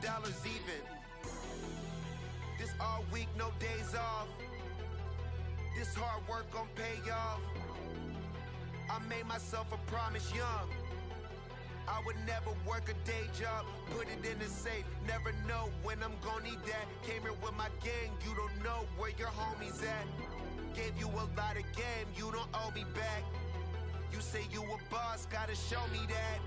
dollars even. This all week, no days off. This hard work gon' pay off. I made myself a promise young. I would never work a day job, put it in the safe, never know when I'm gon' need that. Came here with my gang, you don't know where your homies at. Gave you a lot of game, you don't owe me back. You say you a boss, gotta show me that.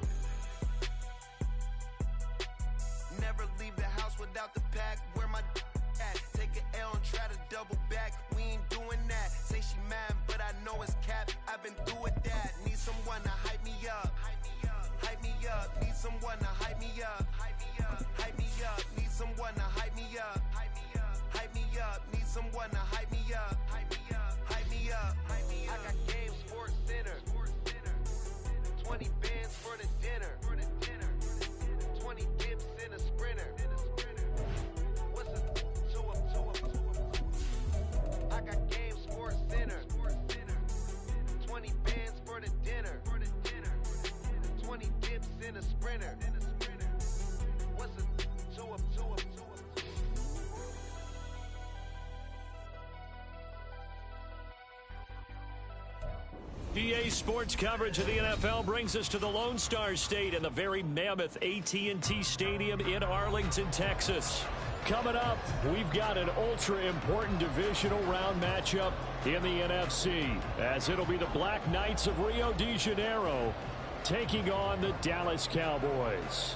Never leave the house without the pack, where my at. Take an L and try to double back, we ain't doing that. Say she mad, but I know it's cap, I've been through with that. Need someone to hype me up. Hype me up, need someone to hype me up. Hype me up, need someone to hype me up. Hype me up, need someone to hype me up. Hype me up, I got game, Sports Center. 20 bands for the dinner. 20 dips in a sprinter. What's a I got game, Sports Center. 20 bands for the dinner. 20 dips in a sprinter. What's a EA Sports coverage of the NFL brings us to the Lone Star State and the very mammoth AT&T Stadium in Arlington, Texas. Coming up, we've got an ultra-important divisional round matchup in the NFC, as it'll be the Black Knights of Rio de Janeiro taking on the Dallas Cowboys.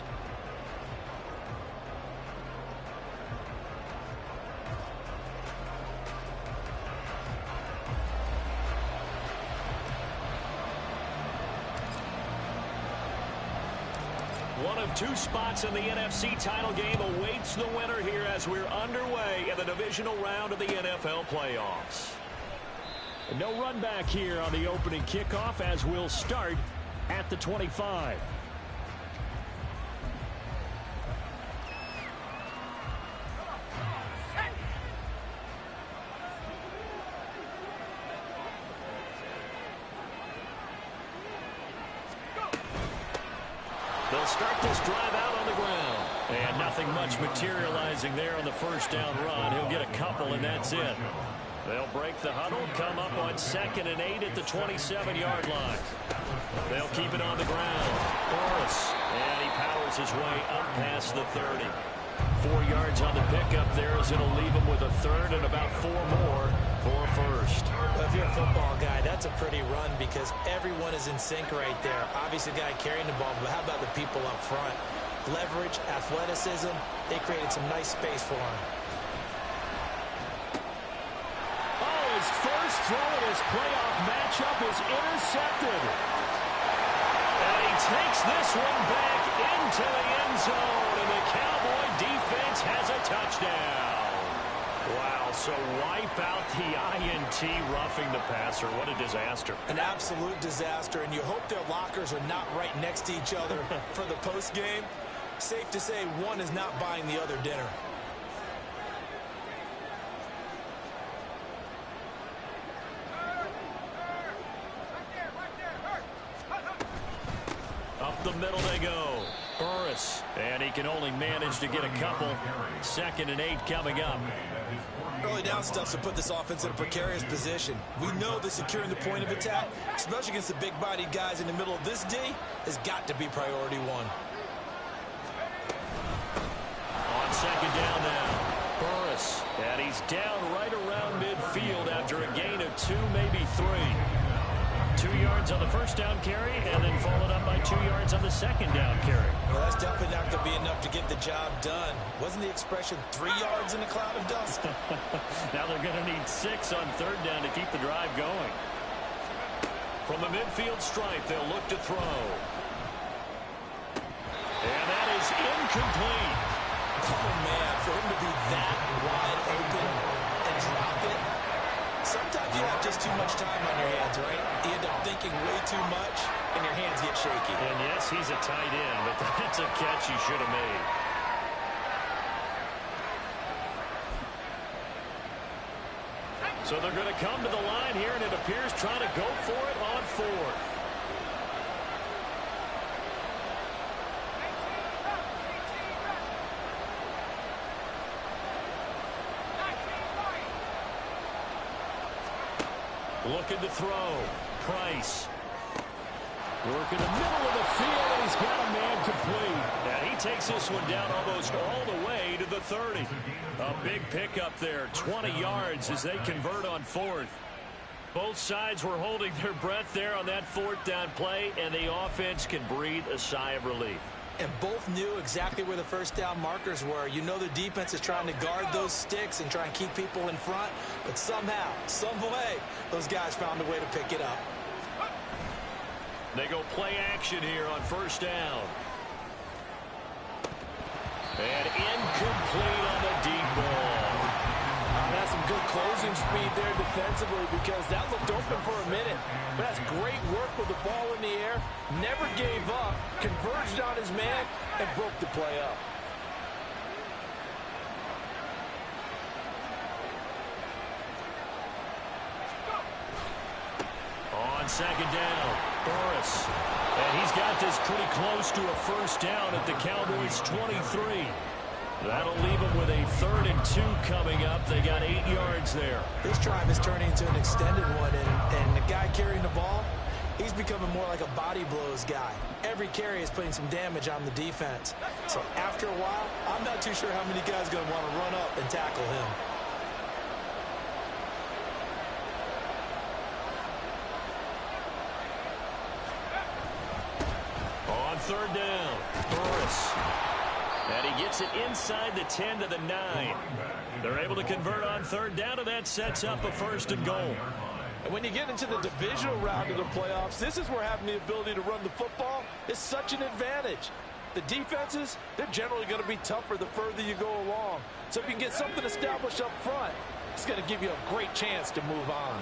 One of two spots in the NFC title game awaits the winner here as we're underway in the divisional round of the NFL playoffs. No run back here on the opening kickoff as we'll start at the 25. They'll start this drive out on the ground. And nothing much materializing there on the first down run. He'll get a couple, and that's it. They'll break the huddle, come up on 2nd and 8 at the 27-yard line. They'll keep it on the ground. Boris, and he powers his way up past the 30. 4 yards on the pickup there as it'll leave him with a third and about 4 more for a first. Well, if you're a football guy, that's a pretty run because everyone is in sync right there. Obviously, the guy carrying the ball, but how about the people up front? Leverage, athleticism, they created some nice space for him. Oh, his first throw in his playoff matchup is intercepted. And he takes this one back into the end zone, and the Cowboy defense has a touchdown. Wow, so wipe out the INT roughing the passer. What a disaster. An absolute disaster, and you hope their lockers are not right next to each other for the postgame. Safe to say one is not buying the other dinner. Up the middle they go. Burris, and he can only manage to get a couple. 2nd and 8 coming up. Early down stuff to put this offense in a precarious position. We know that securing the point of attack, especially against the big-bodied guys in the middle of this D, has got to be priority one. On 2nd down now, Burris, and he's down right around midfield after a gain of 2, maybe 3. 2 yards on the first down carry, and then followed up by 2 yards on the 2nd down carry. Well, that's definitely not going to be enough to get the job done. Wasn't the expression 3 yards in a cloud of dust? Now they're going to need 6 on 3rd down to keep the drive going. From the midfield stripe, they'll look to throw. And that is incomplete. Oh, man, for him to be that wide open and drop it. Sometimes you have just too much time on your hands, right? You end up thinking way too much, and your hands get shaky. And yes, he's a tight end, but that's a catch he should have made. So they're going to come to the line here, and it appears trying to go for it on 4th. Looking to throw. Price. Working the middle of the field, and he's got a man complete. And he takes this one down almost all the way to the 30. A big pickup there, 20 yards as they convert on fourth. Both sides were holding their breath there on that fourth down play, and the offense can breathe a sigh of relief. And both knew exactly where the first down markers were. You know the defense is trying to guard those sticks and try and keep people in front, but somehow, some way, those guys found a way to pick it up. They go play action here on first down. And incomplete on the deep ball. That's some good closing speed there defensively because that looked open for a minute. But that's great work with the ball in the air. Never gave up, converged on his man, and broke the play up. On second down, Boris. And he's got this pretty close to a first down at the Cowboys' 23. That'll leave them with a 3rd and 2 coming up. They got 8 yards there. This drive is turning into an extended one, and the guy carrying the ball, he's becoming more like a body blows guy. Every carry is putting some damage on the defense. So after a while, I'm not too sure how many guys are going to want to run up and tackle him. On third down, Boris. And he gets it inside the 10 to the 9. They're able to convert on third down, and that sets up a 1st and goal. And when you get into the divisional round of the playoffs, this is where having the ability to run the football is such an advantage. The defenses, they're generally going to be tougher the further you go along. So if you can get something established up front, it's going to give you a great chance to move on.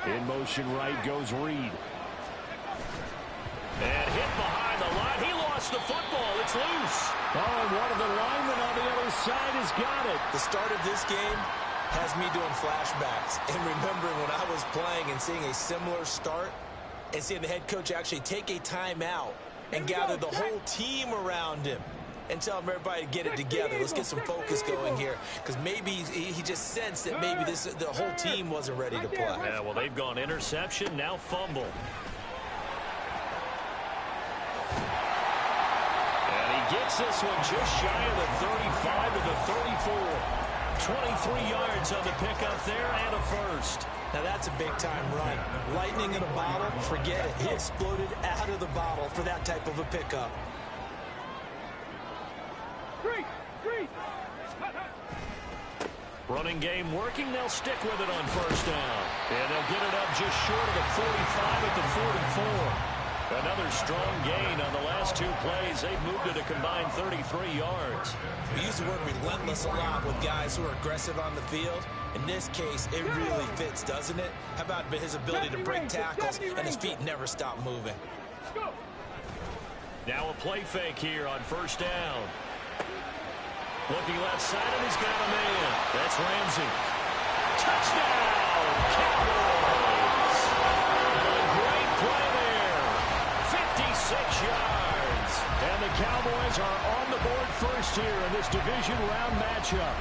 In motion right goes Reed. And hit behind the line. He lost the football. It's loose. Oh, and one of the linemen on the other side has got it. The start of this game has me doing flashbacks and remembering when I was playing and seeing a similar start and seeing the head coach actually take a timeout and gather the whole team around him and tell him everybody to get it together. Let's get some focus going here because maybe he just sensed that maybe the whole team wasn't ready to play. Yeah, well, they've gone interception, now fumble. Gets this one just shy of the 35 to the 34. 23 yards on the pickup there and a 1st. Now that's a big-time run. Lightning in a bottle, forget it. He exploded out of the bottle for that type of a pickup. Running game working. They'll stick with it on first down. And they'll get it up just short of the 45 at the 44. Another strong gain on the last 2 plays. They've moved it a combined 33 yards. We use the word relentless a lot with guys who are aggressive on the field. In this case, it really fits, doesn't it? How about his ability to break tackles and his feet never stop moving? Now a play fake here on first down. Looking left side, and he's got a man. That's Ramsey. Touchdown, Cowboys! A great play there. 56 yards. And the Cowboys are on the board first here in this division round matchup.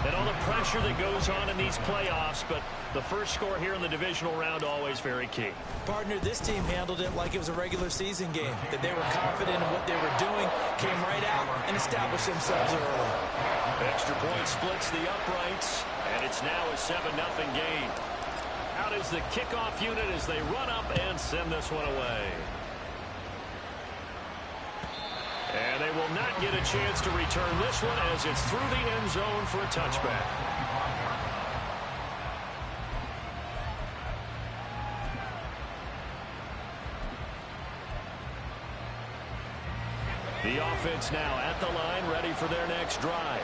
And all the pressure that goes on in these playoffs, but the first score here in the divisional round always very key. Partner, this team handled it like it was a regular season game, that they were confident in what they were doing, came right out and established themselves early. Extra point splits the uprights, and it's now a 7-0 game. Out is the kickoff unit as they run up and send this one away. And they will not get a chance to return this one as it's through the end zone for a touchback. The offense now at the line, ready for their next drive.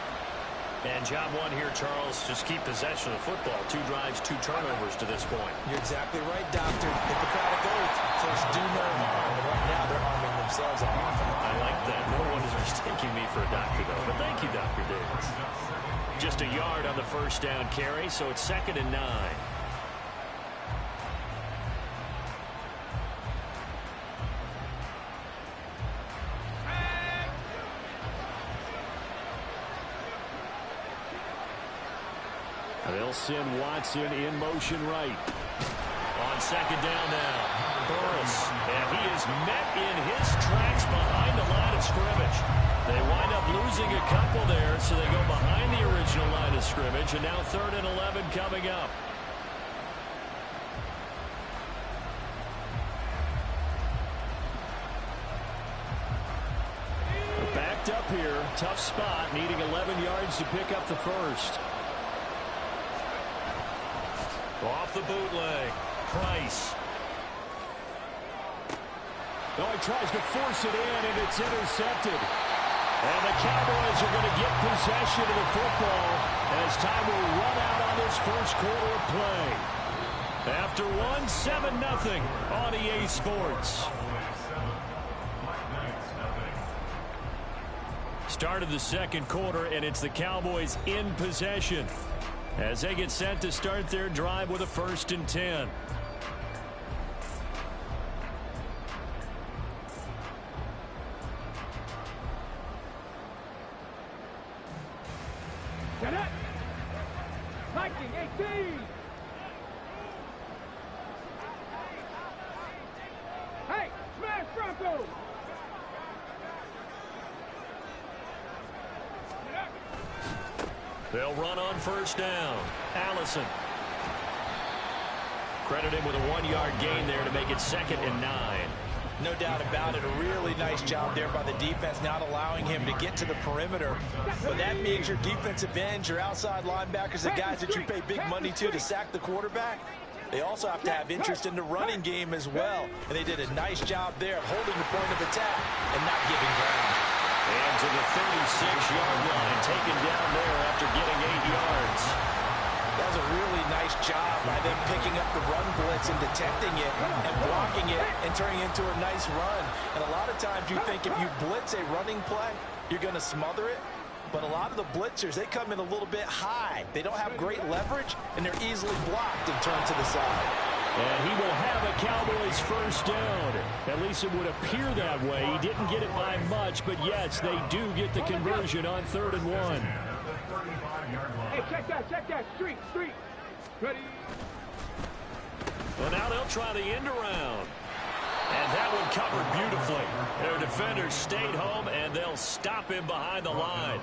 And job one here, Charles, just keep possession of the football. 2 drives, 2 turnovers to this point. You're exactly right, Doctor. Hippocratic oath. First, do no harm. And right now, they're harming themselves on offense. I like that. No one is mistaking me for a doctor, though. But thank you, Dr. Davis. Just a yard on the first down carry, so it's 2nd and 9. They'll send Watson in motion right. On second down now, Burris. And he is met in his tracks behind the line of scrimmage. They wind up losing a couple there, so they go behind the original line of scrimmage. And now 3rd and 11 coming up. Backed up here, tough spot, needing 11 yards to pick up the first. Off the bootleg, Price. Oh, he tries to force it in, and it's intercepted. And the Cowboys are going to get possession of the football as time will run out on this first quarter of play. After one, 7-0 on EA Sports. Start of the second quarter, and it's the Cowboys in possession as they get set to start their drive with a 1st and 10. Get it! 1918! Hey, smash Bronco! They'll run on 1st down. Allison. Credit him with a 1-yard gain there to make it 2nd and 9. No doubt about it. A really nice job there by the defense, not allowing him to get to the perimeter. But that means your defensive ends, your outside linebackers, the guys that you pay big money to sack the quarterback, they also have to have interest in the running game as well. And they did a nice job there of holding the point of attack and not giving ground. And to the 36-yard line, taken down there after getting 8 yards. That was a really nice job by them picking up the run blitz and detecting it and blocking it and turning it into a nice run. And a lot of times you think if you blitz a running play, you're going to smother it. But a lot of the blitzers, they come in a little bit high. They don't have great leverage, and they're easily blocked and turned to the side. And he will have a Cowboys 1st down. At least it would appear that way. He didn't get it by much, but yes, they do get the conversion on 3rd and 1. Hey, check that. Street. Ready? Well, now they'll try the end around. And that one covered beautifully. Their defenders stayed home, and they'll stop him behind the line.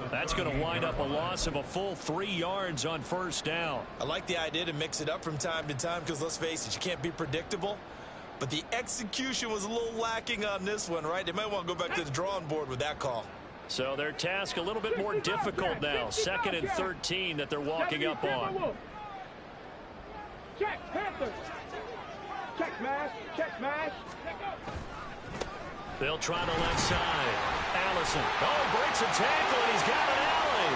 That's going to wind up a loss of a full 3 yards on 1st down. I like the idea to mix it up from time to time because, let's face it, you can't be predictable. But the execution was a little lacking on this one, right? They might want to go back to the drawing board with that call. So their task a little bit more difficult now. 2nd and 13 that they're walking up on. Check, Panthers. Check smash. They'll try the left side. Allison. Oh, breaks a tackle, and he's got an alley.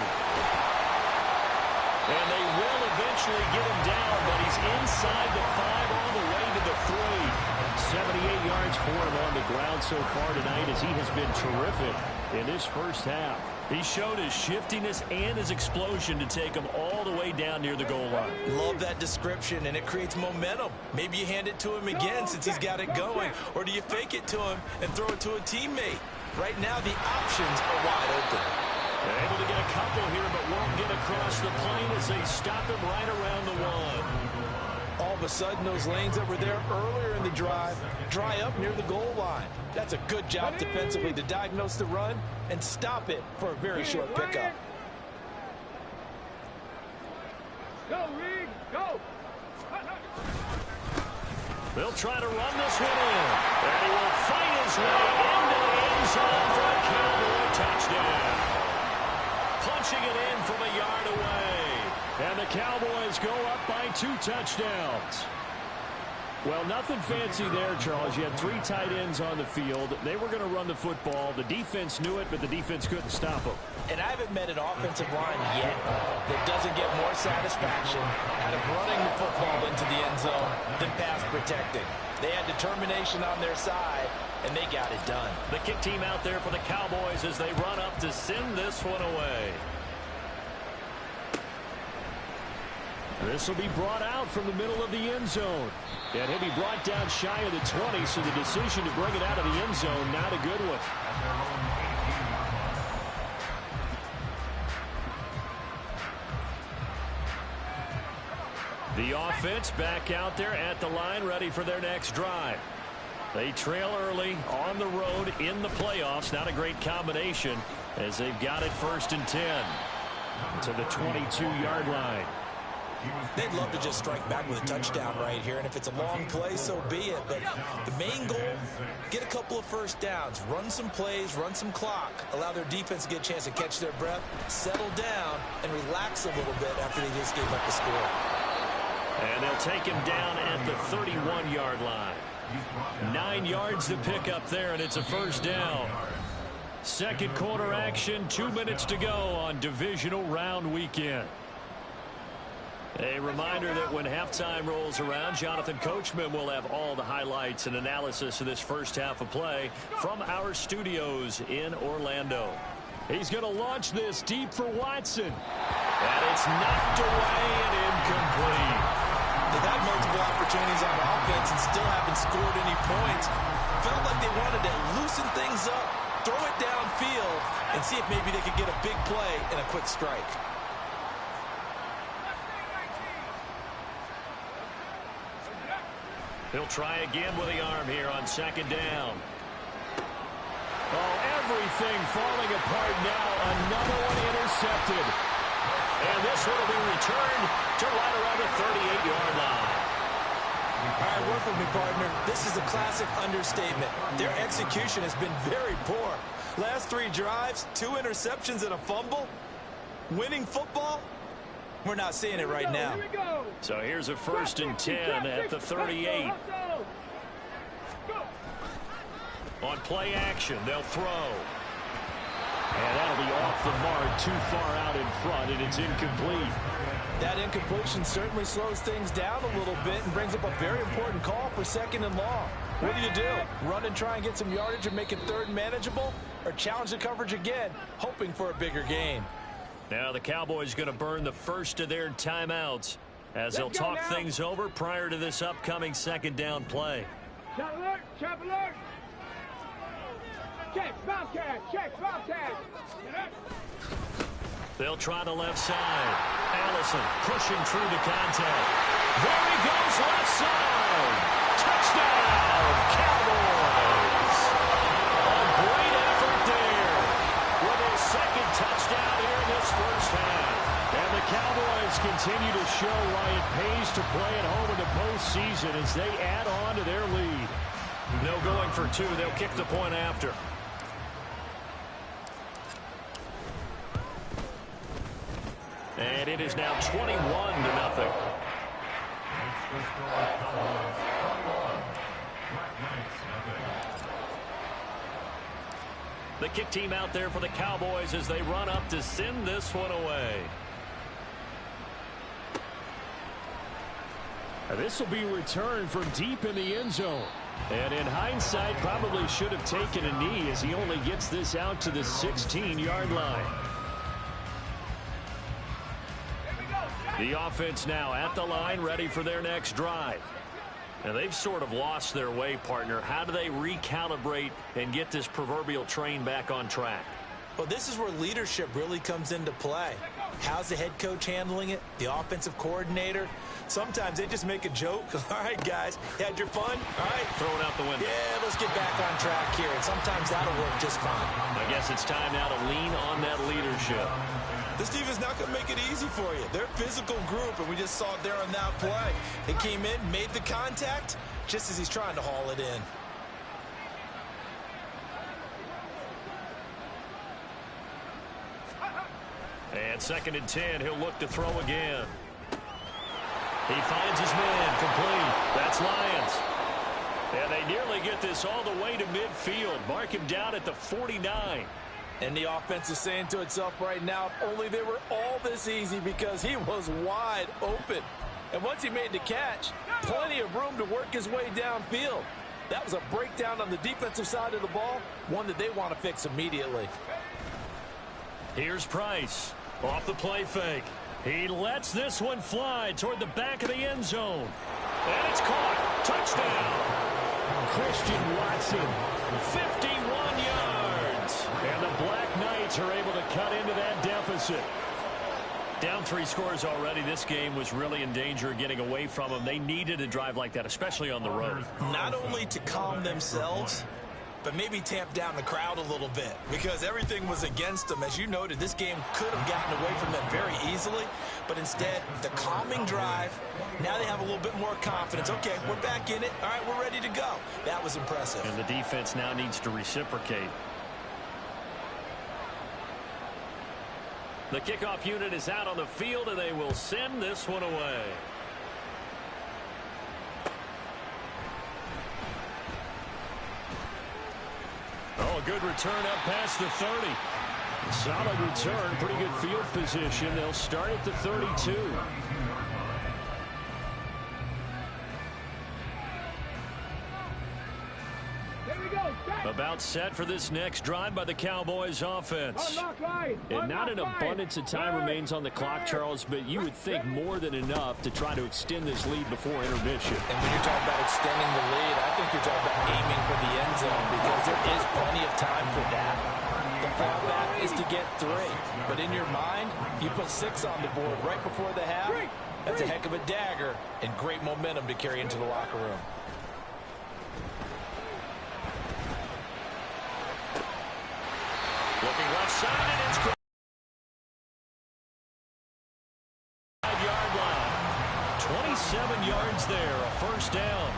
And they will eventually get him down, but he's inside the 5 all the way to the 3. 78 yards for him on the ground so far tonight as he has been terrific in this first half. He showed his shiftiness and his explosion to take him all the way down near the goal line. Love that description, and it creates momentum. Maybe you hand it to him again since he's got it going, or do you fake it to him and throw it to a teammate? Right now, the options are wide open. They're able to get a couple here, but won't get across the plane as they stop him right around the 1. All of a sudden, those lanes that were there earlier in the drive dry up near the goal line. That's a good job defensively to diagnose the run and stop it for a very short pickup. Go, Reed, go! They'll try to run this one in. And he will fight his way into the end zone for a Cowboy touchdown. Punching it in from a yard away. And the Cowboys go up by 2 touchdowns. Well, nothing fancy there, Charles. You had 3 tight ends on the field. They were going to run the football. The defense knew it, but the defense couldn't stop them. And I haven't met an offensive line yet that doesn't get more satisfaction out of running the football into the end zone than pass protecting. They had determination on their side, and they got it done. The kick team out there for the Cowboys as they run up to send this one away. This will be brought out from the middle of the end zone. And he'll be brought down shy of the 20, so the decision to bring it out of the end zone, not a good one. The offense back out there at the line, ready for their next drive. They trail early on the road in the playoffs. Not a great combination as they've got it 1st and 10 to the 22-yard line. They'd love to just strike back with a touchdown right here, and if it's a long play, so be it. But the main goal, get a couple of first downs, run some plays, run some clock, allow their defense to get a chance to catch their breath, settle down, and relax a little bit after they just gave up the score. And they'll take him down at the 31-yard line. 9 yards to pick up there, and it's a 1st down. Second quarter action, 2 minutes to go on divisional round weekend. A reminder that when halftime rolls around, Jonathan Coachman will have all the highlights and analysis of this first half of play from our studios in Orlando. He's going to launch this deep for Watson. And it's knocked away and incomplete. They've had multiple opportunities on offense and still haven't scored any points. Felt like they wanted to loosen things up, throw it downfield, and see if maybe they could get a big play and a quick strike. He'll try again with the arm here on 2nd down. Oh, everything falling apart now. Another one intercepted. And this one will be returned to right around the 38-yard line. All right, work with me, partner. This is a classic understatement. Their execution has been very poor. Last 3 drives, 2 interceptions and a fumble. Winning football? We're not seeing it right now. So here's a 1st and 10 at the 38. On play action, they'll throw. And that'll be off the mark, too far out in front, and it's incomplete. That incompletion certainly slows things down a little bit and brings up a very important call for 2nd and long. What do? Run and try and get some yardage and make it 3rd manageable? Or challenge the coverage again, hoping for a bigger gain? Now the Cowboys going to burn the first of their timeouts as they'll talk things over prior to this upcoming 2nd down play. Chop alert! Chop alert! Check, Bobcat! Check, Bobcat! They'll try the left side. Allison pushing through the contact. There he goes, left side. Touchdown, Cowboys. A great effort there with his 2nd touchdown here in this first half. And the Cowboys continue to show why it pays to play at home in the postseason as they add on to their lead. No going for 2. They'll kick the point after. And it is now 21-0. The kick team out there for the Cowboys as they run up to send this one away. This will be returned from deep in the end zone. And in hindsight, probably should have taken a knee as he only gets this out to the 16-yard line. The offense now at the line, ready for their next drive. And they've sort of lost their way, partner. How do they recalibrate and get this proverbial train back on track? Well, this is where leadership really comes into play. How's the head coach handling it? The offensive coordinator? Sometimes they just make a joke. All right, guys, you had your fun? All right. Throw it out the window. Yeah, let's get back on track here. And sometimes that'll work just fine. I guess it's time now to lean on that leadership. This team is not going to make it easy for you. They're a physical group, and we just saw it there on that play. They came in, made the contact, just as he's trying to haul it in. And 2nd and 10, he'll look to throw again. He finds his man, complete. That's Lions. And they nearly get this all the way to midfield. Mark him down at the 49. And the offense is saying to itself right now, if only they were all this easy, because he was wide open. And once he made the catch, plenty of room to work his way downfield. That was a breakdown on the defensive side of the ball, one that they want to fix immediately. Here's Price off the play fake. He lets this one fly toward the back of the end zone. And it's caught. Touchdown. Christian Watson, 51 yards. And the Black Knights are able to cut into that deficit. Down 3 scores already. This game was really in danger of getting away from them. They needed a drive like that, especially on the road. Not only to calm themselves, but maybe tamp down the crowd a little bit because everything was against them. As you noted, this game could have gotten away from them very easily, but instead, the calming drive, now they have a little bit more confidence. Okay, we're back in it. All right, we're ready to go. That was impressive. And the defense now needs to reciprocate. The kickoff unit is out on the field, and they will send this one away. Oh, a good return up past the 30. Solid return, pretty good field position. They'll start at the 32. About set for this next drive by the Cowboys offense. And not an abundance of time remains on the clock, Charles, but you would think more than enough to try to extend this lead before intermission. And when you're talking about extending the lead, I think you're talking about aiming for the end zone because there is plenty of time for that. The fallback is to get 3. But in your mind, you put 6 on the board right before the half. That's a heck of a dagger and great momentum to carry into the locker room. Looking left side, and it's 5-yard line. 27 yards there, a first down.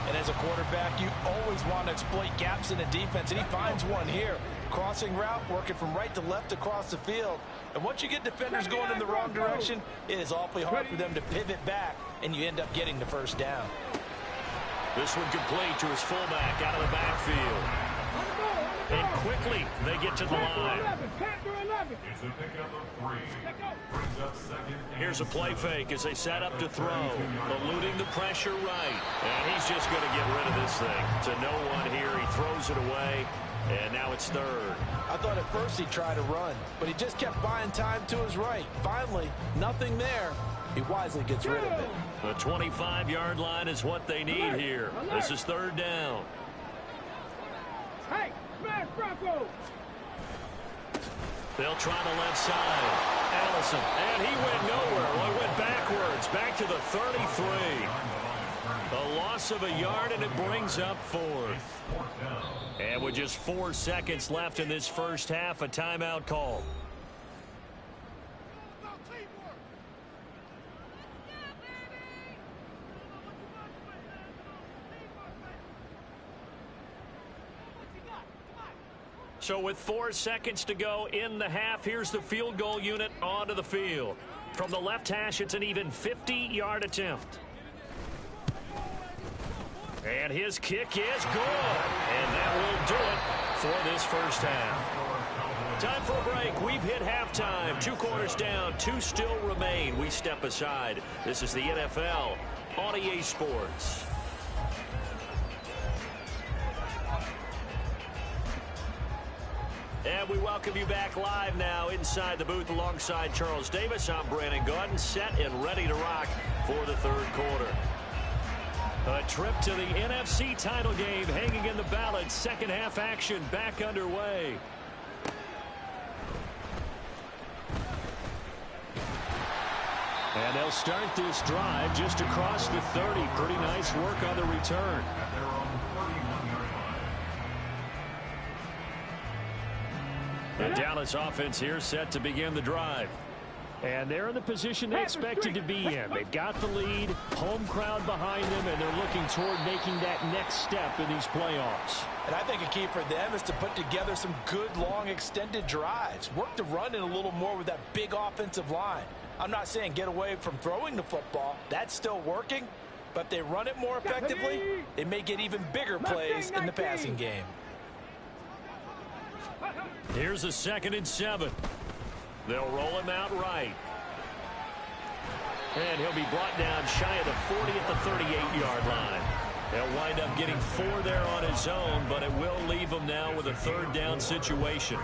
And as a quarterback, you always want to exploit gaps in the defense, and he finds one here. Crossing route, working from right to left across the field. And once you get defenders going in the wrong direction, it is awfully hard for them to pivot back, and you end up getting the first down. This one complete to his fullback out of the backfield. And quickly, they get to the line. Here's a play fake as they set up to throw. Eluding the pressure right. And he's just going to get rid of this thing. To no one here, he throws it away. And now it's third. I thought at first he tried to run, but he just kept buying time to his right. Finally, nothing there. He wisely gets rid of it. The 25-yard line is what they need here. This is third down. Hey, smash Bronco! They'll try the left side. Allison, and he went nowhere. Well, he went backwards, back to the 33. A loss of a yard, and it brings up 4th. And with just 4 seconds left in this first half, a timeout call. So with 4 seconds to go in the half, here's the field goal unit onto the field. From the left hash, it's an even 50-yard attempt. And his kick is good. And that will do it for this first half. Time for a break. We've hit halftime. 2 quarters down, 2 still remain. We step aside. This is the NFL on EA Sports. And we welcome you back live now inside the booth alongside Charles Davis. I'm Brandon Gaudin, set and ready to rock for the third quarter. A trip to the NFC title game hanging in the balance. Second half action back underway. And they'll start this drive just across the 30. Pretty nice work on the return. The Dallas offense here set to begin the drive. And they're in the position they expected to be in. They've got the lead, home crowd behind them, and they're looking toward making that next step in these playoffs. And I think a key for them is to put together some good, long, extended drives. Work the run in a little more with that big offensive line. I'm not saying get away from throwing the football. That's still working. But if they run it more effectively, they may get even bigger plays in the passing game. Here's a 2nd and 7. They'll roll him out right. And he'll be brought down shy of the 40 at the 38-yard line. They'll wind up getting 4 there on his own, but it will leave him now with a third down situation.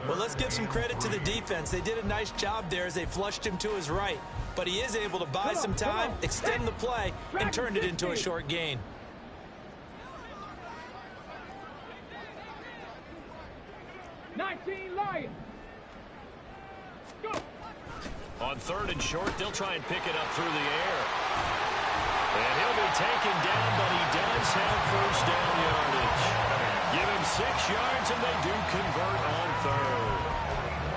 Well, let's give some credit to the defense. They did a nice job there as they flushed him to his right. But he is able to buy some time, extend the play, and turn it into a short gain. On 3rd and short, they'll try and pick it up through the air. And he'll be taken down, but he does have first down yardage. Give him 6 yards, and they do convert on 3rd.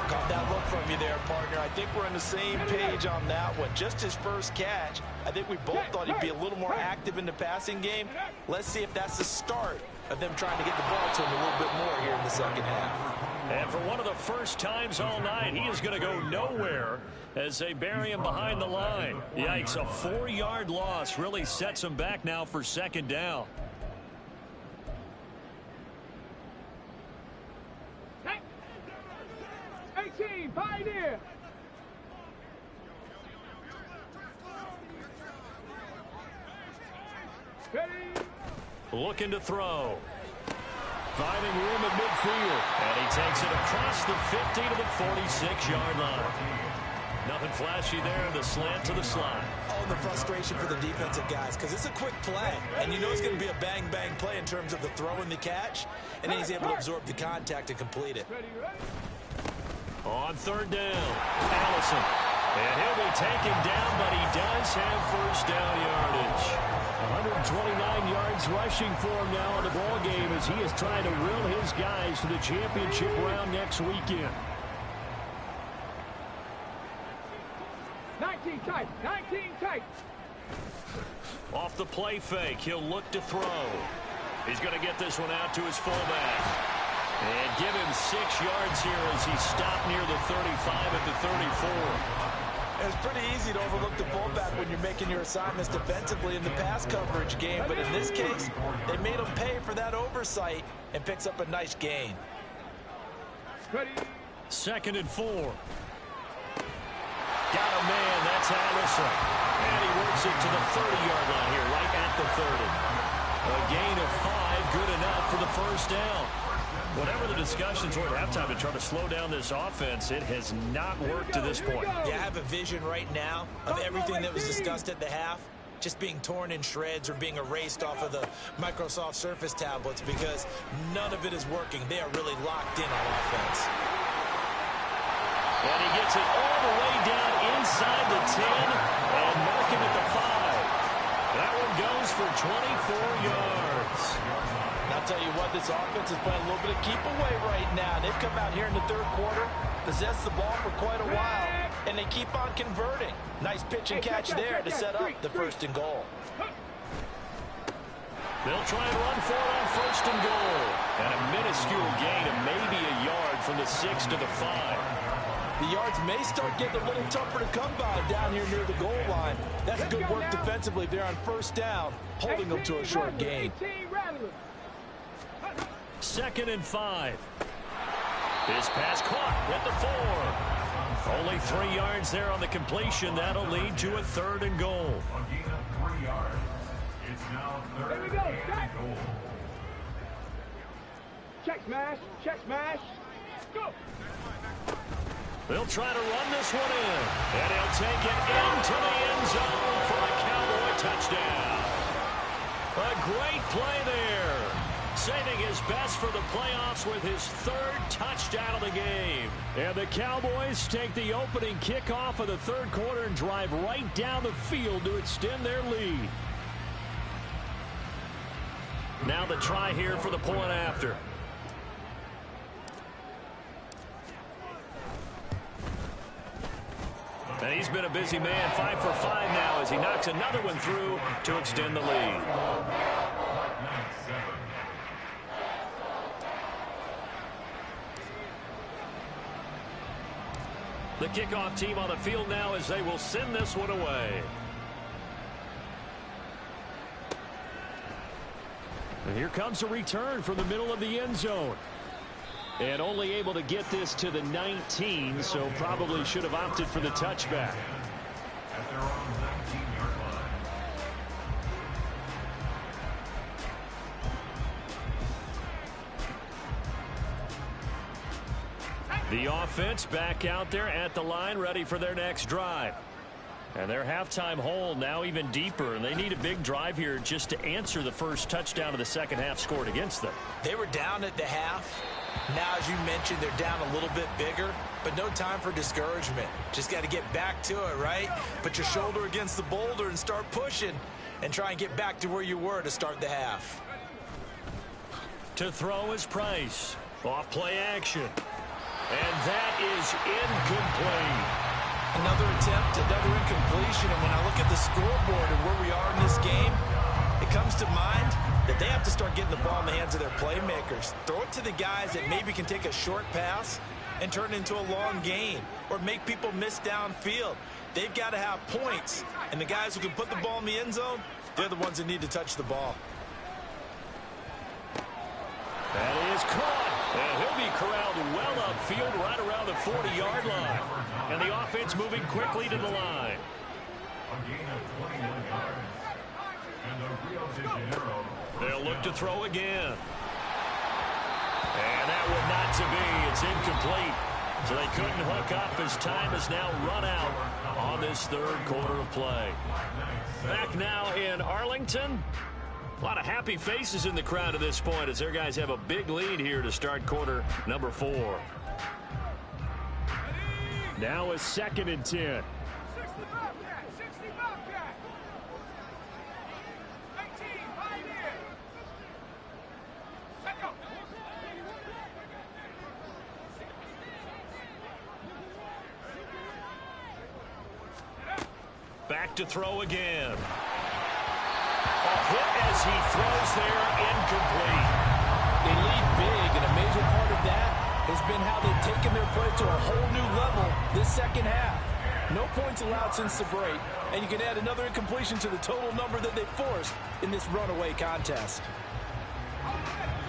Caught that look from you there, partner. I think we're on the same page on that one. Just his first catch. I think we both thought he'd be a little more active in the passing game. Let's see if that's the start of them trying to get the ball to him a little bit more here in the second half. And for one of the first times all night, he is going to go nowhere as they bury him behind the line. Yikes, a 4-yard loss really sets him back now for 2nd down. Pioneer. Ready. Looking to throw. Finding room at midfield. And he takes it across the 50 to the 46-yard line. Nothing flashy there. The slant to the slot. Oh, the frustration for the defensive guys, because it's a quick play. And you know it's going to be a bang-bang play in terms of the throw and the catch. And then he's able to absorb the contact and complete it. Ready, ready. On 3rd down, Allison. And he'll be taken down, but he does have first down yardage. 129 yards rushing for him now in the ball game as he is trying to will his guys to the championship round next weekend. 19 tight, 19 tight. Off the play fake, he'll look to throw. He's going to get this one out to his fullback. And give him 6 yards here as he stopped near the 35 at the 34. It's pretty easy to overlook the fullback when you're making your assignments defensively in the pass coverage game. But in this case, they made him pay for that oversight and picks up a nice gain. Ready. 2nd and 4. Got a man. That's Allison. And he works it to the 30-yard line here, right at the 30. A gain of 5, good enough for the first down. Whatever the discussions were at halftime to try to slow down this offense, it has not worked to this point. Yeah, I have a vision right now of everything that was discussed at the half just being torn in shreds or being erased off of the Microsoft Surface tablets because none of it is working. They are really locked in on offense. And he gets it all the way down inside the 10 and mark him at the 5. That one goes for 24 yards. I'll tell you what, this offense is playing a little bit of keep away right now. They've come out here in the 3rd quarter, possessed the ball for quite a while, and they keep on converting. Nice pitch and catch there to set up the 1st and goal. They'll try and run for it on 1st and goal. And a minuscule gain of maybe a yard from the 6 to the 5. The yards may start getting a little tougher to come by down here near the goal line. That's good work defensively there on 1st down, holding them to a short gain. 2nd and 5. His pass caught at the 4. Only 3 yards there on the completion. That'll lead to a 3rd and goal. There we go. Goal. Check smash. Check smash. Go. They'll try to run this one in. And he'll take it into the end zone for a Cowboy touchdown. A great play there. Saving his best for the playoffs with his 3rd touchdown of the game. And the Cowboys take the opening kickoff of the 3rd quarter and drive right down the field to extend their lead. Now the try here for the point after. And he's been a busy man, 5 for 5 now as he knocks another one through to extend the lead. The kickoff team on the field now as they will send this one away. And here comes a return from the middle of the end zone. And only able to get this to the 19, so probably should have opted for the touchback. At their own 19-yard line. The offense back out there at the line, ready for their next drive. And their halftime hole now even deeper, and they need a big drive here just to answer the first touchdown of the second half scored against them. They were down at the half. Now, as you mentioned, they're down a little bit bigger, but no time for discouragement. Just got to get back to it, right? Put your shoulder against the boulder and start pushing and try and get back to where you were to start the half. To throw is Price. Off play action. And that is incomplete. Another attempt, another incompletion, and when I look at the scoreboard and where we are in this game, it comes to mind that they have to start getting the ball in the hands of their playmakers. Throw it to the guys that maybe can take a short pass and turn it into a long gain or make people miss downfield. They've got to have points, and the guys who can put the ball in the end zone, they're the ones that need to touch the ball. That is caught. And he'll be corralled well upfield right around the 40-yard line. And the offense moving quickly to the line. A gain of 21 yards. And the Rio de Janeiro. They'll look to throw again. And that one not to be. It's incomplete. So they couldn't hook up as time has now run out on this third quarter of play. Back now in Arlington. A lot of happy faces in the crowd at this point as their guys have a big lead here to start quarter number 4. Now a 2nd and 10. 60 Bobcat, 60 Bobcat. 19, right here. Let go. Back to throw again. A hit as he throws there, incomplete. They lead big, and a major part of that has been how they've taken their play to a whole new level this second half. No points allowed since the break, and you can add another incompletion to the total number that they forced in this runaway contest.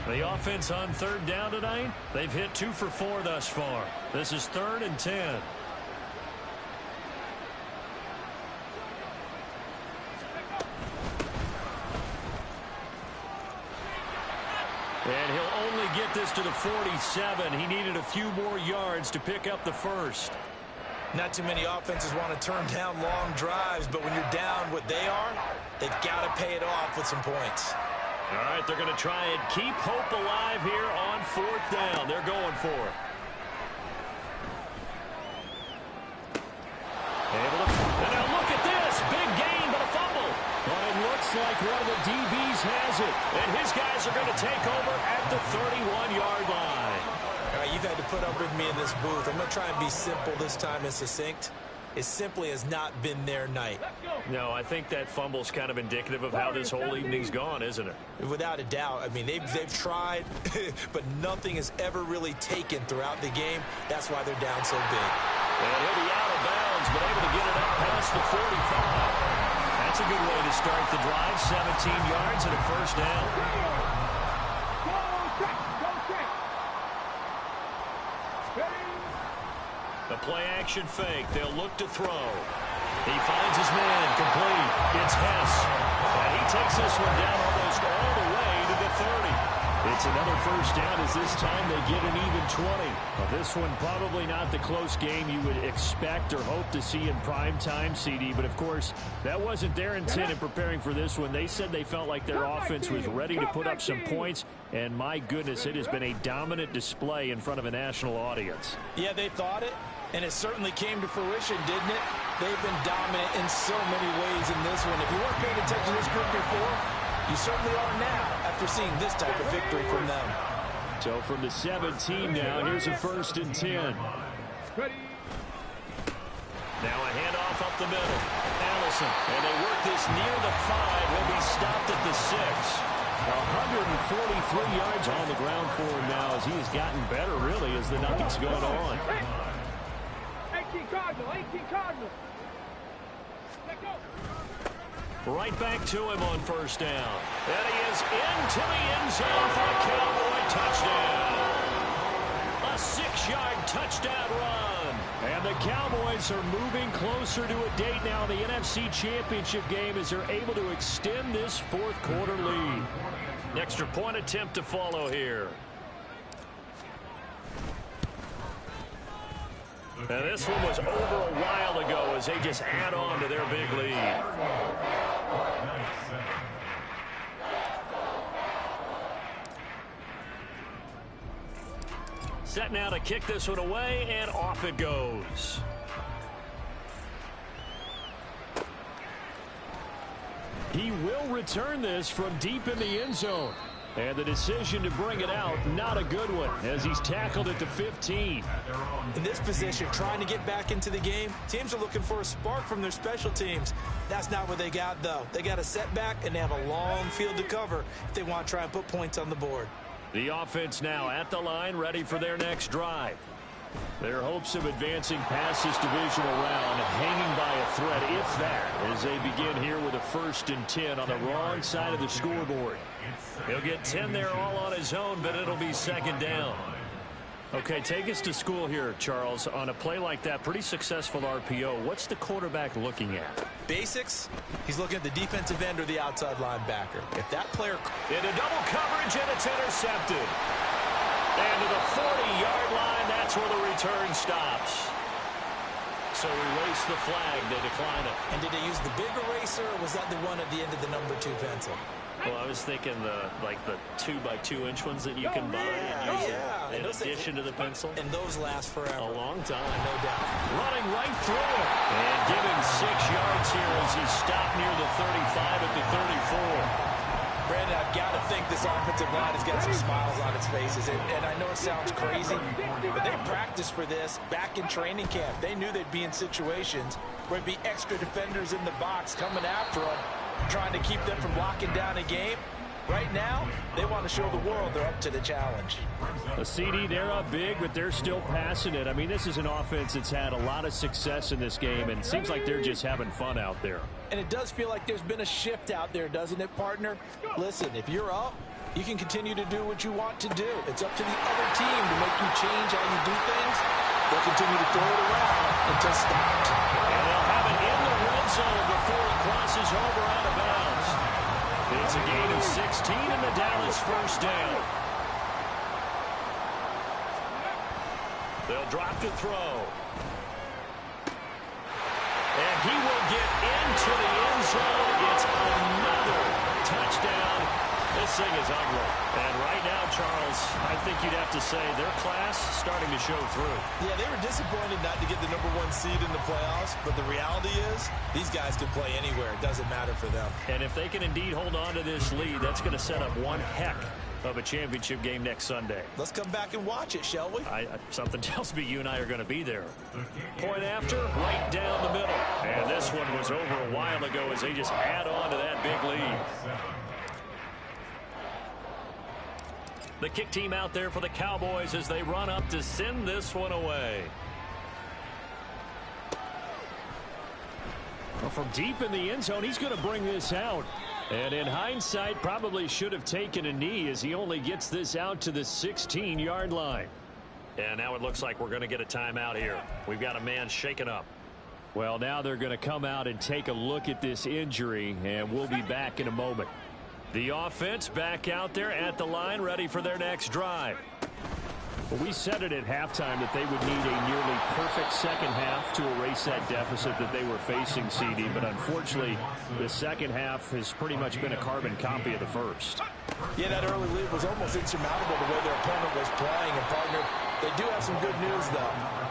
The offense on 3rd down tonight, they've hit 2 for 4 thus far. This is 3rd and 10. And he'll only get this to the 47. He needed a few more yards to pick up the first. Not too many offenses want to turn down long drives, but when you're down what they are, they've got to pay it off with some points. All right, they're going to try and keep hope alive here on 4th down. They're going for it. And now look at this. Big gain, but a fumble. Well, it looks like one of the DBs has it. And his guys are going to take over at the 31-yard line. All right, you've had to put up with me in this booth. I'm going to try and be simple this time and succinct. It simply has not been their night. No, I think that fumble's kind of indicative of how this whole evening's gone, isn't it? Without a doubt. I mean, they've tried, but nothing has ever really taken throughout the game. That's why they're down so big. And he'll be out of bounds, but able to get it up past the 45. That's a good way to start the drive. 17 yards and a first down. The play-action fake. They'll look to throw. He finds his man. Complete. It's Hess. And he takes this one down almost all the way to the 30. It's another first down as this time they get an even 20. Well, this one probably not the close game you would expect or hope to see in prime time, CD. But, of course, that wasn't their intent in preparing for this one. They said they felt like their offense was ready to put up some points. And, my goodness, it has been a dominant display in front of a national audience. Yeah, they thought it, and it certainly came to fruition, didn't it? They've been dominant in so many ways in this one. If you weren't paying attention to this group before, you certainly are now after seeing this type of victory from them. So from the 17 now, here's a 1st and 10. Now a handoff up the middle. Allison, and they work this near the 5. He'll be stopped at the 6. 143 yards on the ground for him now as he has gotten better, really, as the nothing's going on. 18 Cardinal, 18 Cardinal. Let go. Right back to him on first down. And he is into the end zone for a Cowboy touchdown. A 6-yard touchdown run. And the Cowboys are moving closer to a date now in the NFC Championship game as they're able to extend this 4th quarter lead. An extra point attempt to follow here. And this one was over a while ago as they just add on to their big lead. Set now to kick this one away, and off it goes. He will return this from deep in the end zone. And the decision to bring it out, not a good one, as he's tackled at the 15. In this position, trying to get back into the game, teams are looking for a spark from their special teams. That's not what they got, though. They got a setback, and they have a long field to cover if they want to try and put points on the board. The offense now at the line, ready for their next drive. Their hopes of advancing past this divisional round hanging by a thread, if that, as they begin here with a 1st and 10 on the wrong side of the scoreboard. He'll get 10 there all on his own, but it'll be 2nd down. Okay, take us to school here, Charles. On a play like that, pretty successful RPO. What's the quarterback looking at? Basics. He's looking at the defensive end or the outside linebacker. If that player... Into double coverage, and it's intercepted. And to the 40-yard line, that's where the return stops. So erase the flag. They decline it. And did they use the big eraser, or was that the one at the end of the number 2 pencil? Well, I was thinking the 2x2-inch ones that you can buy and use in addition to the pencil. And those last forever. A long time. No doubt. Running right through it. And giving 6 yards here as he stopped near the 35 at the 34. Brandon, I've got to think this offensive line has got some smiles on its faces. And I know it sounds crazy, but they practiced for this back in training camp. They knew they'd be in situations where there'd be extra defenders in the box coming after them, trying to keep them from locking down a game. Right now, they want to show the world they're up to the challenge. A CD, they're up big, but they're still passing it. I mean, this is an offense that's had a lot of success in this game, and it seems like they're just having fun out there. And it does feel like there's been a shift out there, doesn't it, partner? Listen, if you're up, you can continue to do what you want to do. It's up to the other team to make you change how you do things. They'll continue to throw it around until stopped. And they'll have it in the red zone before it crosses over out of bounds. It's a gain of 16 and the Dallas 1st down. They'll drop to throw. And he will get into the end zone. It's another touchdown. This thing is ugly. And right now, Charles, I think you'd have to say their class starting to show through. Yeah, they were disappointed not to get the number 1 seed in the playoffs, but the reality is these guys can play anywhere. It doesn't matter for them. And if they can indeed hold on to this lead, that's going to set up one heck of a championship game next Sunday. Let's come back and watch it, shall we? Something tells me you and I are going to be there. Point after, right down the middle. And this one was over a while ago as they just add on to that big lead. The kick team out there for the Cowboys as they run up to send this one away. Well, from deep in the end zone, he's going to bring this out. And in hindsight, probably should have taken a knee as he only gets this out to the 16-yard line. And now it looks like we're going to get a timeout here. We've got a man shaken up. Well, now they're going to come out and take a look at this injury, and we'll be back in a moment. The offense back out there at the line, ready for their next drive. Well, we said it at halftime that they would need a nearly perfect second half to erase that deficit that they were facing, CD. But unfortunately, the second half has pretty much been a carbon copy of the first. Yeah, that early lead was almost insurmountable the way their opponent was playing. And, partner, they do have some good news, though.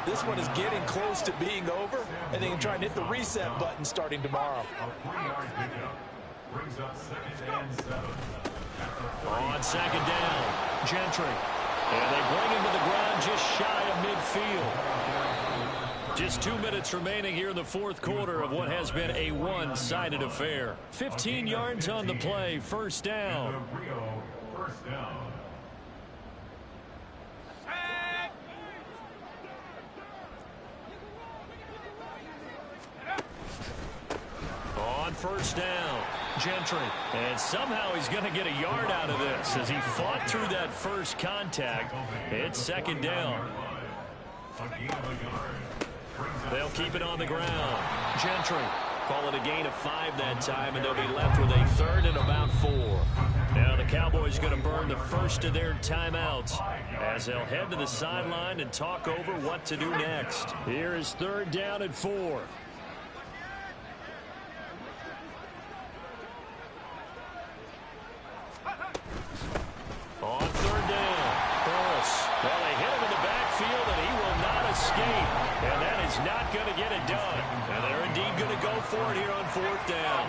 This one is getting close to being over, and they can try and hit the reset button starting tomorrow. Brings up 2nd and 7. On 2nd down, Gentry. And they bring him to the ground just shy of midfield. Just 2 minutes remaining here in the 4th quarter of what has been a one-sided affair. 15 yards on the play, 1st down. First down. On 1st down, Gentry. And somehow he's going to get a yard out of this as he fought through that first contact. It's 2nd down. They'll keep it on the ground. Gentry. Call it a gain of 5 that time, and they'll be left with a 3rd and about 4. Now the Cowboys going to burn the first of their timeouts as they'll head to the sideline and talk over what to do next. Here is 3rd down and 4. On 3rd down, Burrow Well, they hit him in the backfield, and he will not escape. And that is not going to get it done. And they're indeed going to go for it here on 4th down.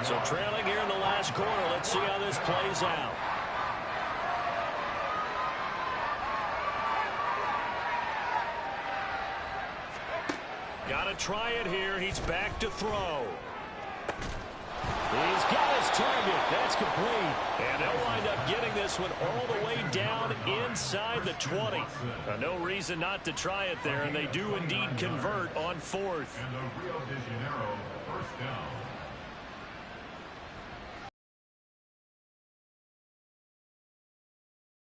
So trailing here in the last quarter. Let's see how this plays out. Got to try it here. He's back to throw. He's got his target. That's complete. And they'll wind up getting this one all the way down inside the 20. No reason not to try it there, and they do indeed convert on 4th. And the Rio de Janeiro first down.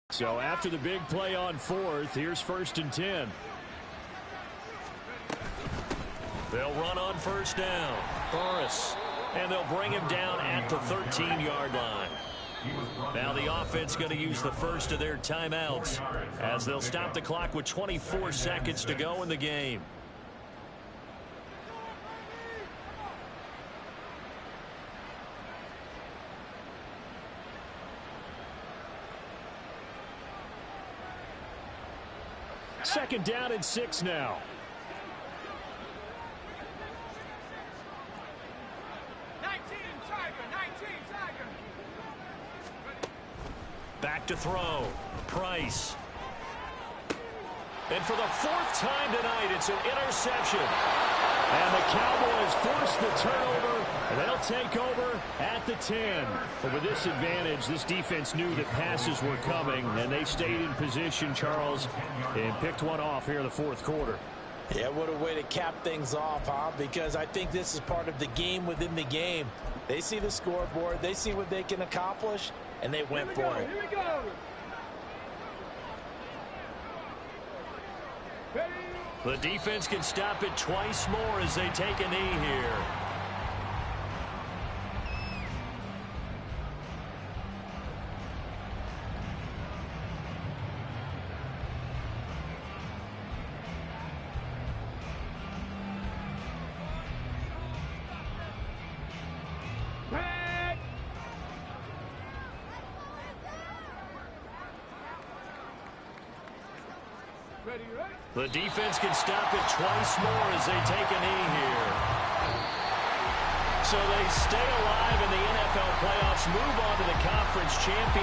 So after the big play on 4th, here's 1st and 10. They'll run on 1st down. Burris. And they'll bring him down at the 13-yard line. Now the offense going to use the first of their timeouts as they'll stop the clock with 24 seconds to go in the game. Second down and 6 now. Back to throw. Price. And for the 4th time tonight, it's an interception. And the Cowboys force the turnover, and they'll take over at the 10. But with this advantage, this defense knew that passes were coming, and they stayed in position, Charles, and picked one off here in the 4th quarter. Yeah, what a way to cap things off, huh? Because I think this is part of the game within the game. They see the scoreboard, they see what they can accomplish, and they went for it. Here we go. The defense can stop it twice more as they take a knee here. The defense can stop it twice more as they take a knee here. So they stay alive in the NFL playoffs, move on to the conference championship.